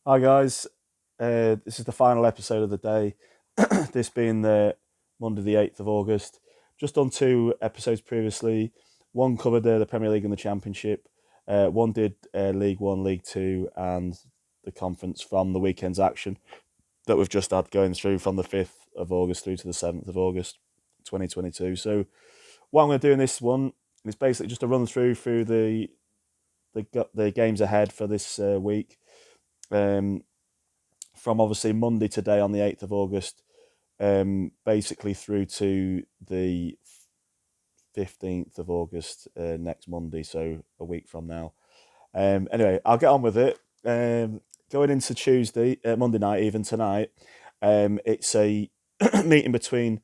Hi guys, this is the final episode of the day. This being the Monday, the 8th of August. Just done two episodes previously. One covered the Premier League and the Championship. One did League One, League Two, and the conference from the weekend's action that we've just had going through from the 5th of August through to the 7th of August 2022. So, what I'm going to do in this one is basically just a run through the games ahead for this week. Um, from obviously Monday today on the 8th of August, basically through to the 15th of August next Monday, so a week from now. Anyway, I'll get on with it. Going into Monday night, even tonight, it's a meeting between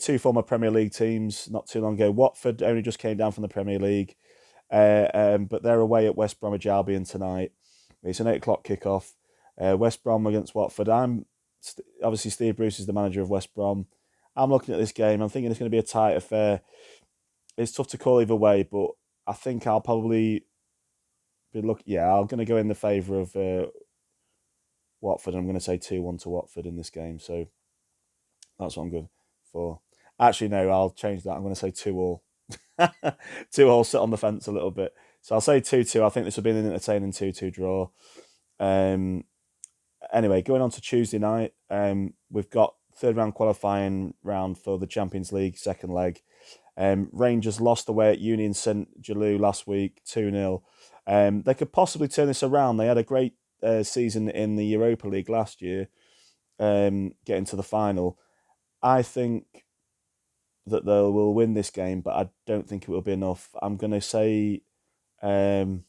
two former Premier League teams not too long ago. Watford only just came down from the Premier League, but they're away at West Bromwich Albion tonight. It's an 8 o'clock kickoff. West Brom against Watford. Obviously Steve Bruce is the manager of West Brom. I'm looking at this game. I'm thinking it's going to be a tight affair. It's tough to call either way, but I think I'll probably be looking. Yeah, I'm going to go in the favour of Watford. I'm going to say 2-1 to Watford in this game. So that's what I'm going for. Actually, no, I'll change that. I'm going to say 2-all. 2-all, sit on the fence a little bit. So I'll say 2-2. I think this will be an entertaining 2-2 draw. Anyway, going on to Tuesday night, we've got third round qualifying round for the Champions League second leg. Rangers lost away at Union St Gilloise last week, 2-0. They could possibly turn this around. They had a great season in the Europa League last year, getting to the final. I think that they will win this game, but I don't think it will be enough. I'm going to say, I'm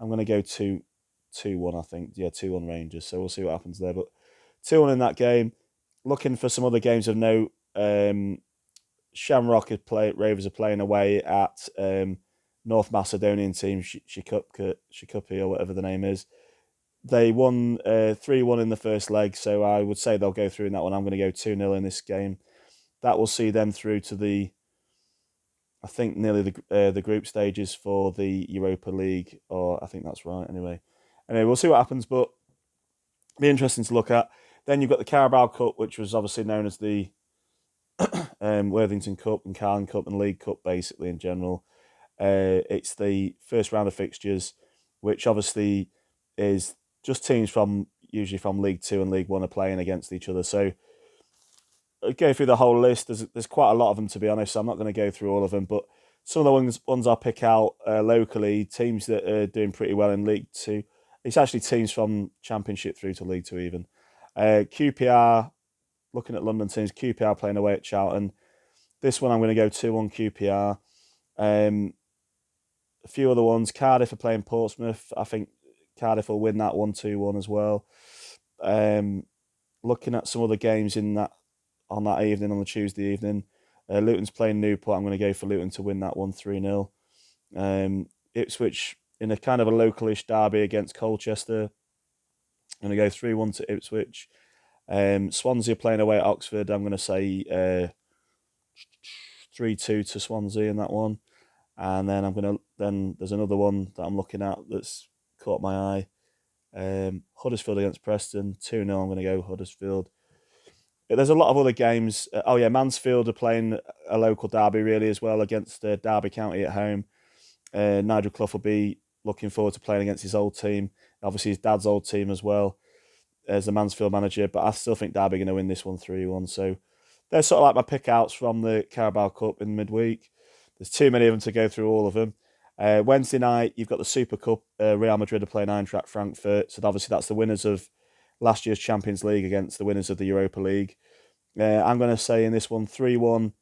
going to go 2-1, I think. Yeah, 2-1 Rangers. So we'll see what happens there. But 2-1 in that game. Looking for some other games of note. Shamrock Ravers are playing away at North Macedonian team, Shikupi or whatever the name is. They won 3-1 in the first leg, so I would say they'll go through in that one. I'm going to go 2-0 in this game. That will see them through to I think nearly the group stages for the Europa League, or I think that's right. Anyway, we'll see what happens, but be interesting to look at. Then you've got the Carabao Cup, which was obviously known as the Worthington Cup and Carling Cup and League Cup, basically in general. It's the first round of fixtures, which obviously is just teams from usually from League Two and League One are playing against each other. So I'll go through the whole list. There's quite a lot of them, to be honest. So I'm not going to go through all of them, but some of the ones I'll pick out locally, teams that are doing pretty well in League Two. It's actually teams from Championship through to League Two even. QPR, looking at London teams, QPR playing away at Charlton. This one I'm going to go 2-1 QPR. A few other ones. Cardiff are playing Portsmouth. I think Cardiff will win that 1-2-1 as well. Looking at some other games in that on that evening, on the Tuesday evening. Luton's playing Newport. I'm going to go for Luton to win that one 3-0. Ipswich in a kind of a localish derby against Colchester. I'm going to go 3-1 to Ipswich. Swansea playing away at Oxford. I'm going to say 3-2 to Swansea in that one. And then there's another one that I'm looking at that's caught my eye. Huddersfield against Preston, 2-0. I'm going to go Huddersfield. There's a lot of other games. Mansfield are playing a local derby really as well against Derby County at home. Nigel Clough will be looking forward to playing against his old team. Obviously, his dad's old team as well as the Mansfield manager. But I still think Derby are going to win this one 3-1. So they're sort of like my pick-outs from the Carabao Cup in midweek. There's too many of them to go through all of them. Wednesday night, you've got the Super Cup. Real Madrid are playing Eintracht Frankfurt. So obviously that's the winners of last year's Champions League against the winners of the Europa League. I'm going to say in this one 3-1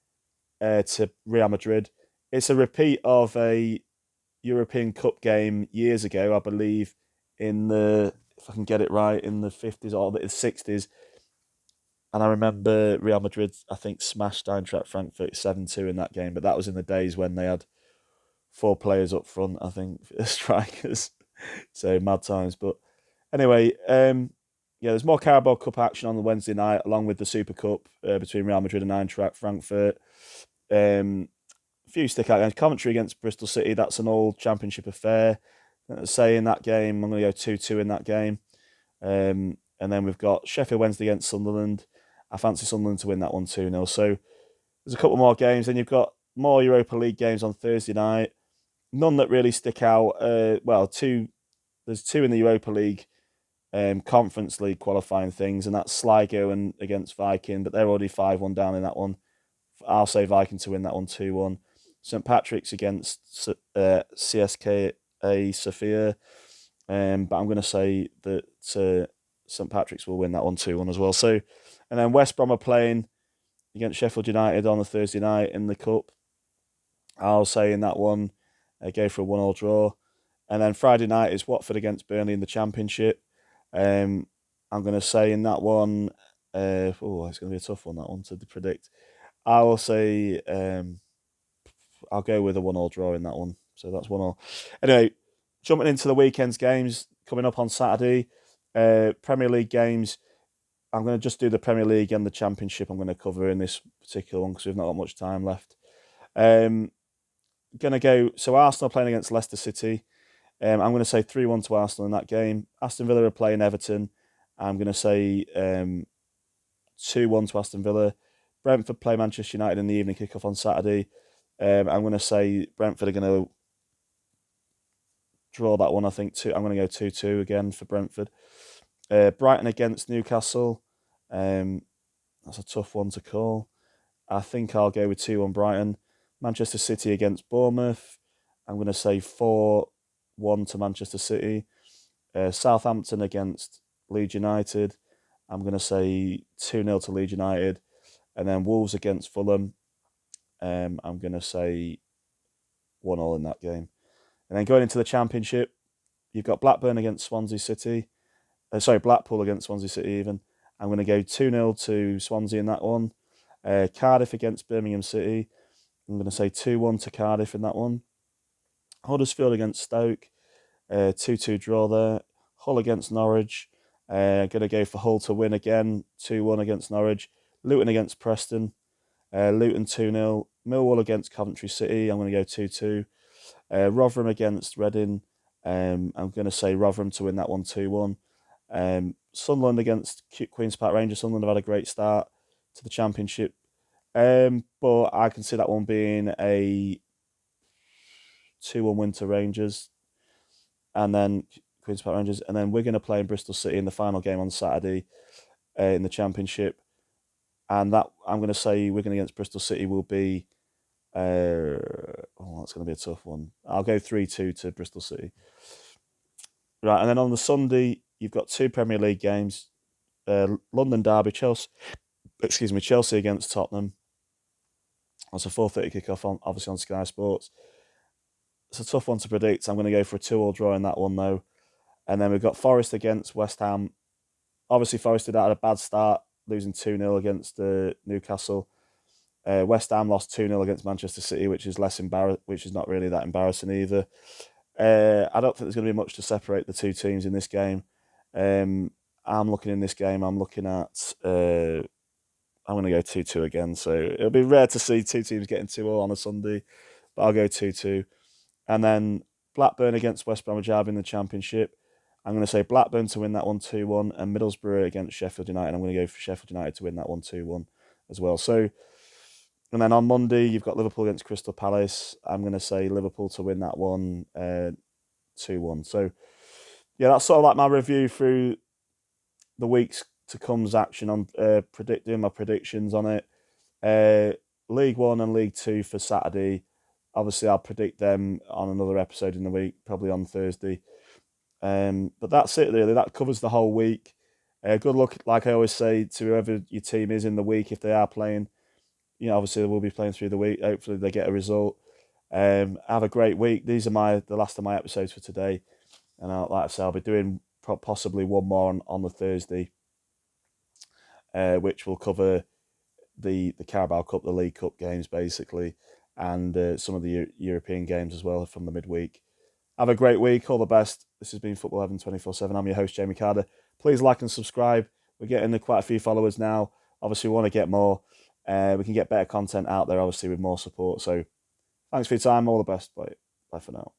to Real Madrid. It's a repeat of a European Cup game years ago, I believe, if I can get it right, in the 50s or the 60s. And I remember Real Madrid, I think, smashed Eintracht Frankfurt 7-2 in that game, but that was in the days when they had four players up front, I think, strikers. So mad times. But anyway, there's more Carabao Cup action on the Wednesday night, along with the Super Cup between Real Madrid and Eintracht Frankfurt. A few stick out games. Coventry against Bristol City, that's an old championship affair. Say in that game, I'm going to go 2-2 in that game. And then we've got Sheffield Wednesday against Sunderland. I fancy Sunderland to win that one 2-0. So there's a couple more games. Then you've got more Europa League games on Thursday night. None that really stick out. There's two in the Europa League Conference League qualifying things, and that's Sligo and against Viking, but they're already 5-1 down in that one. I'll say Viking to win that one 2-1. St Patrick's against CSKA Sofia, but I'm going to say that St Patrick's will win that one 2-1 as well. So, and then West Brom are playing against Sheffield United on a Thursday night in the Cup. I'll say in that one, go for a 1-1 draw. And then Friday night is Watford against Burnley in the Championship. I'm going to say in that one, it's going to be a tough one, that one to predict. I will say I'll go with a 1-1 draw in that one. So that's 1-1. Anyway, jumping into the weekend's games coming up on Saturday, Premier League games. I'm going to just do the Premier League and the Championship I'm going to cover in this particular one because we've not got much time left. Going to go, so Arsenal playing against Leicester City. I'm going to say 3-1 to Arsenal in that game. Aston Villa are playing Everton. I'm going to say 2-1 to Aston Villa. Brentford play Manchester United in the evening kickoff on Saturday. I'm going to say Brentford are going to draw that one, I think. I'm going to go 2-2 again for Brentford. Brighton against Newcastle. That's a tough one to call. I think I'll go with 2-1 Brighton. Manchester City against Bournemouth. I'm going to say 4-1 to Manchester City. Southampton against Leeds United. I'm going to say 2-0 to Leeds United. And then Wolves against Fulham. I'm going to say 1-1 in that game. And then going into the Championship, you've got Blackburn against Swansea City. Blackpool against Swansea City even. I'm going to go 2-0 to Swansea in that one. Cardiff against Birmingham City. I'm going to say 2-1 to Cardiff in that one. Huddersfield against Stoke. 2-2 draw there. Hull against Norwich. Going to go for Hull to win again. 2-1 against Norwich. Luton against Preston. Luton 2-0. Millwall against Coventry City. I'm going to go 2-2. Rotherham against Reading. I'm going to say Rotherham to win that one 2-1. Sunderland against Queen's Park Rangers. Sunderland have had a great start to the Championship. But I can see that one being a 2-1 win to Rangers. And then Queen's Park Rangers. And then we're going to play in Bristol City in the final game on Saturday in the Championship. And that I'm going to say Wigan against Bristol City will be... that's going to be a tough one. I'll go 3-2 to Bristol City. Right, and then on the Sunday, you've got two Premier League games. London Derby, Chelsea against Tottenham. That's a 4:30 kickoff obviously on Sky Sports. It's a tough one to predict. I'm going to go for a 2-2 draw in that one though. And then we've got Forest against West Ham. Obviously, Forest had a bad start, losing 2-0 against Newcastle. West Ham lost 2-0 against Manchester City, which is not really that embarrassing either. I don't think there's going to be much to separate the two teams in this game. I'm looking at I'm going to go 2-2 again. So it'll be rare to see two teams getting 2-2 on a Sunday, but I'll go 2-2. And then Blackburn against West Bromwich Albion in the Championship. I'm going to say Blackburn to win that one 2-1, and Middlesbrough against Sheffield United. I'm going to go for Sheffield United to win that one 2-1 as well. So, and then on Monday, you've got Liverpool against Crystal Palace. I'm going to say Liverpool to win that one 2-1. So, yeah, that's sort of like my review through the weeks to come's action on doing my predictions on it. League 1 and League 2 for Saturday. Obviously, I'll predict them on another episode in the week, probably on Thursday. But that's it, really. That covers the whole week. Good luck, like I always say, to whoever your team is in the week if they are playing. Obviously, they will be playing through the week. Hopefully, they get a result. Have a great week. These are the last of my episodes for today. And like I say, I'll be doing possibly one more on the Thursday, which will cover the Carabao Cup, the League Cup games, basically, and some of the European games as well from the midweek. Have a great week. All the best. This has been Football Heaven 24/7. I'm your host, Jamie Carter. Please like and subscribe. We're getting quite a few followers now. Obviously, we want to get more. We can get better content out there, obviously, with more support. So thanks for your time. All the best. Bye for now.